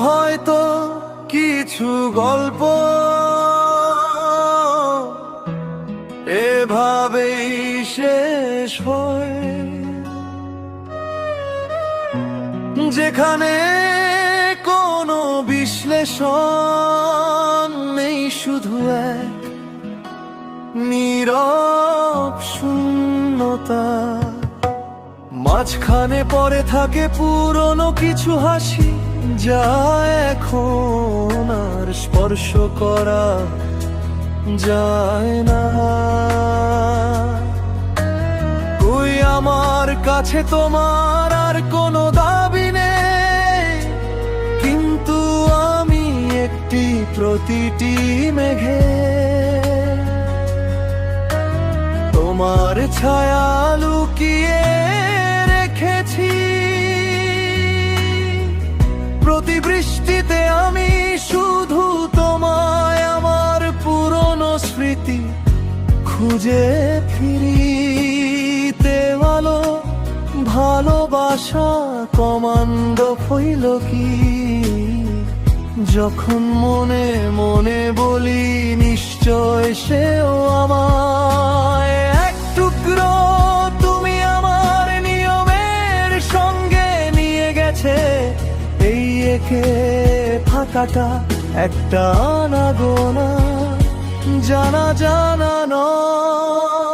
হয়তো কিছু গল্প এভাবেই শেষ হয়, যেখানে কোনো বিশ্লেষণ নেই, শুধু এক নীরব শূন্যতা। মাঝখানে পড়ে থাকে পুরনো কিছু হাসি, যা এখন আর স্পর্শ করা যায় না। কই আমার কাছে তোমার আর কোনো দাবি নেই, কিন্তু আমি একটি প্রতিটি মেঘে তোমার ছায়া লুকিয়ে রেখেছি। প্রতি বৃষ্টিতে আমি শুধু তোমায় আমার পুরনো স্মৃতি খুঁজে ফিরি। দেওয়ালো ভালোবাসা কমান্ড হইল কি, যখন মনে মনে বলি নিশ্চয় সেও আমায়। এক টুকরো তুমি আমার নিয়মের সঙ্গে নিয়ে গেছে, এই একে ফাঁকাটা একটা আনাগোনা, জানা জানা নয়।